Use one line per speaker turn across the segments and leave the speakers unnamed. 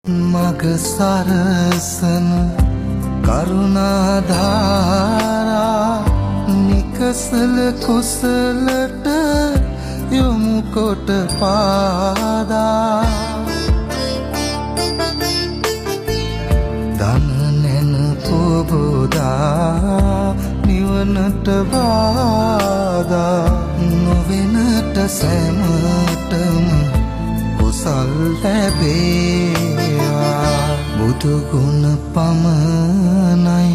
මග සරසන කරුණාධාරා නිකසල කුසලට යොමු කොට පාදා දන නැන පොබෝදා නිවනට බාදා නොවෙනට සැමටම කුසල් ලැබේවා බුදු ගුණ පමණයි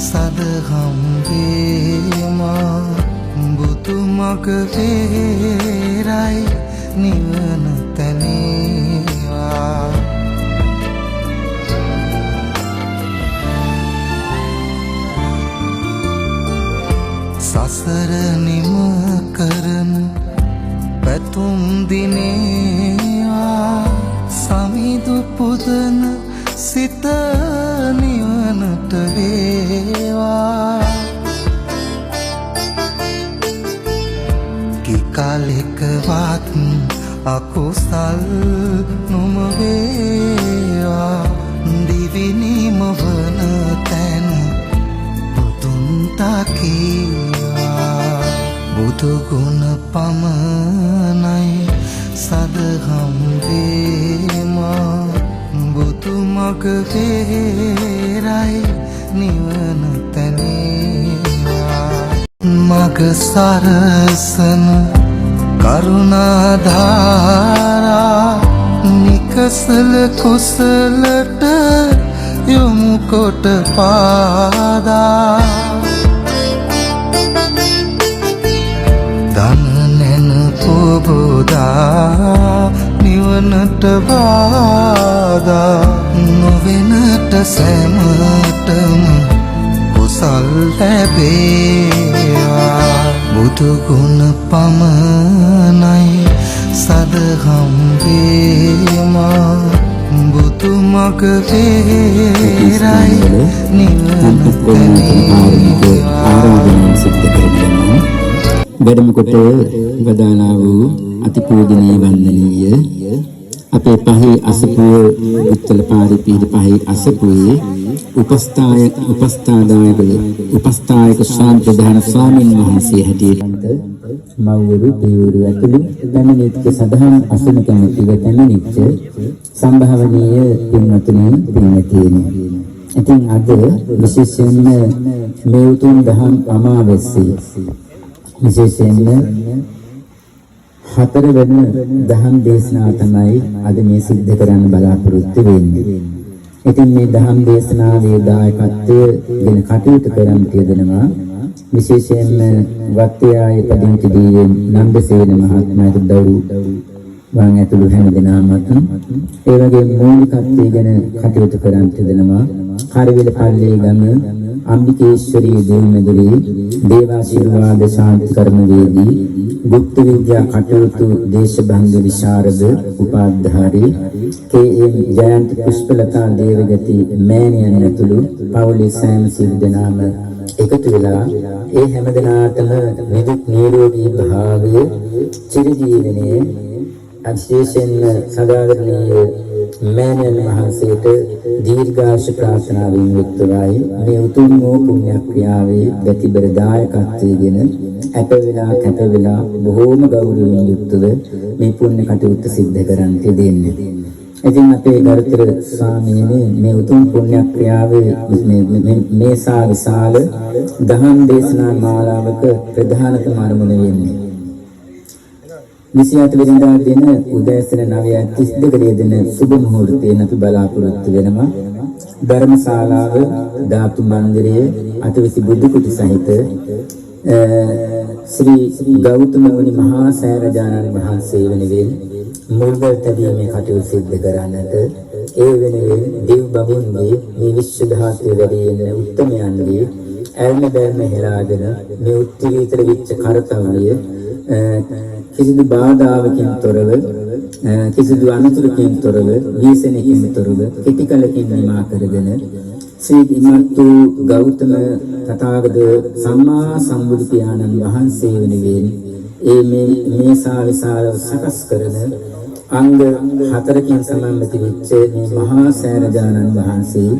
සදහම් වේමා බුදු මග වේරයි නිවන තැනේවා සසර නිම කරන පැතුම් දිනේවා සමිදු පුදන සිත නිවනට වේවා කිකාලෙකවත් අකුසල් නොම වේවා දිවිනිම වන තැන බුදුන් තකීවා බුදු ගුණ පමණයි සදහම් වේමා බුදු මග වේරයි නිවන තැනේවා මග සරසන කරුණාධාරා නිකසල කුසලට යොමු කොට පාදා දන නැන පොබෝදා නිවනට බාදා නොවෙනට සැමටම කුසල් ලැබේවා බුදු ගුණ පමණයි සදහම් වේමා බුදු මග වේරයි නිවන තැනේවා
වැඩම කොට වදාලා වූ අතිපූජනීය වන්දනීය අපේ පහේ අසපුව උත්තර පාරිපීඩ පහේ අසපුවේ උපස්ථායක ස්වාමි ප්‍රධාන ස්වාමීන් වහන්සේ හැටියට මව්වරු පියවරු ඇතුළු පැමිණිච්ච සදහම් අසුන කැමැතිව පැමිණිච්ච සම්භාවනීය පින්වතුනි පින්වතියනි ඉතින් අද විශේෂයෙන්ම මේ උතුම් දහම් අමාවස්සේ විශේෂයෙන්ම 4 වෙනි දහම් දේශනාව තමයි අද මේ සිද්ධ කරන්න බලාපොරොත්තු වෙන්නේ. ඉතින් මේ දහම් දේශනාවේ දායකත්වය ගෙන කටයුතු කරන් තියදෙනවා විශේෂයෙන්ම වත්යායේ පදිංචි දීයේ නන්දසේන මහත්මයාට දවු වන් ඇතුළු හැම දෙනාමත් ඒ වගේ මූලිකත්වය ගැන කටයුතු කරන් තියදෙනවා කරවිල පල්ලේ ගම අම්බිකේශ්වරී දේවමෙදුරේ දේවාශිර්වාද ශාන්ති කර්මවේදී ගුප්ත විද්‍යා කටයුතු දේශබන්ධ විශාරද උපාධාරී කේ.එම්. ජයන්ත පුෂ්පලතා දේවගති මෑණියන් ඇතුළු පවුලේ සෑම සිල් දෙනාම එකතු වෙලා ඒ හැම දෙනාටම නිදුක් නිරෝගී භාවය චිරජීවනයේ අශේෂයෙන්ම සදාවර්ණීය මෑණියන් වහන්සේට දීර්ඝාෂ ප්‍රාර්ථනාවෙන් යුක්තවයි මේ උතුම් වූ පුණ්‍ය ක්‍රියාවේ ප්‍රතිබර දායකත්වයෙන් කැප වෙලා බොහෝම ගෞරවයෙන් යුක්තව මේ පුණ්‍ය කටයුත්ත සිද්ධ කරන්ට දෙන්නේ. ඉතින් අපේ ගරුතර ස්වාමීනි මේ උතුම් පුණ්‍ය ක්‍රියාවේ මේ විශාල දහම් දේශනා මාලාවක ප්‍රධානතම අරමුණ වෙන්නේ 28 වෙනිදා දින උදෑසන 9:32 දින සුබ මුහුර්තයෙන් අපි බලාපොරොත්තු වෙනවා ධර්මශාලාව ධාතු මන්දිරයේ අටවිසි බුදු කුටි සහිත ශ්‍රී ගෞතම මුනි මහා සෑරජානන් වහන්සේ වෙනුවෙන් මුල්ගල් තැබීමේ කටයුතු සිද්ධ කරන්නට ඒ වෙනුවෙන් දෙව් බඹුන්ගේ මේ විශ්ව ධාතුවේ වැඩි ඉන්න උත්තමයන්ගේ ඇල්ම බැල්ම හෙලාගෙන මේ උත්තරීතර විච්ච කරතවලිය කිසිදු බාධාවකින් තොරව කිසිදු අනතුරකින් තොරව වීසනකින් තොරව කෙටිකලකින් නිමා කරගෙන ශ්‍රී ඉමත්තු ගෞතම තථාගත සම්මා සම්බුදු පියාණන් වහන්සේ වෙනුවෙන් ඒ මේ සා විශාල සකස් කරන අංග 4කින් සමන්විත වෙච්ච මේ මහා සෑරජානන් වහන්සේ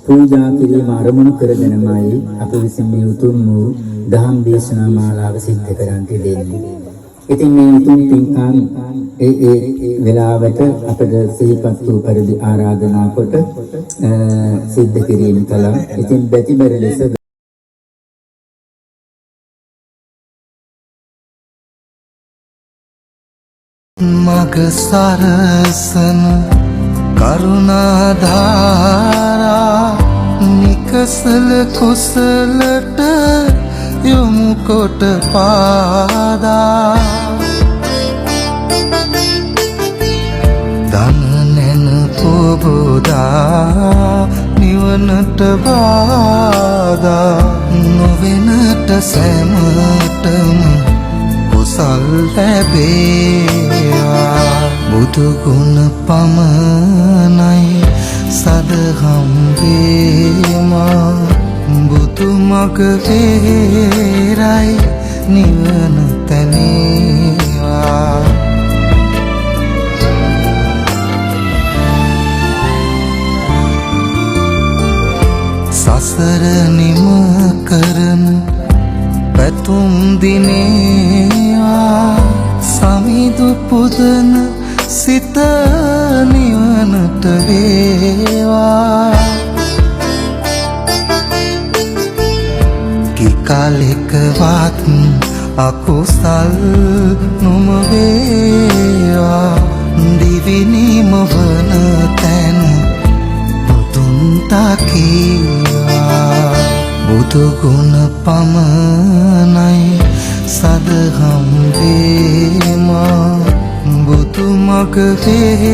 පූජා කිරීම අරමුණු කරගෙනමයි අප විසින් මේ උතුම් වූ දහම් දේශනා මාලාව සිද්ධ කරන්ට දෙන්නේ. ඉතින් මේ උතුම් පින්කම් ඒ වෙලාවට අපට සිහිපත් වූ පරිදි ආරාධනා කොට සිද්ධ කිරීම කළා. ඉතින් බැතිබර ලෙස
මග සරසන කරුණාධාරා නිකසල කුසලට යොමු කොට පාදා දන නැන පොබෝදා නිවනට බාධා නොවෙනට සැමටම කුසල් ලැබේවා බුදු ගුණ පමණයි සදහම් වේමා බුදු මග වේරයි නිවන තැනේවා සසර නිම කරන පැතුම් දිනේවා සමිදු පුදන සිත නිවනට වේවා කිකාලෙකවත් අකුසල් නොම වේවා දිවිනිම වන තැන පුතුන් තකීවා බුදු ගුණ පමණයි සදහම් වේමා බුදු මග වේ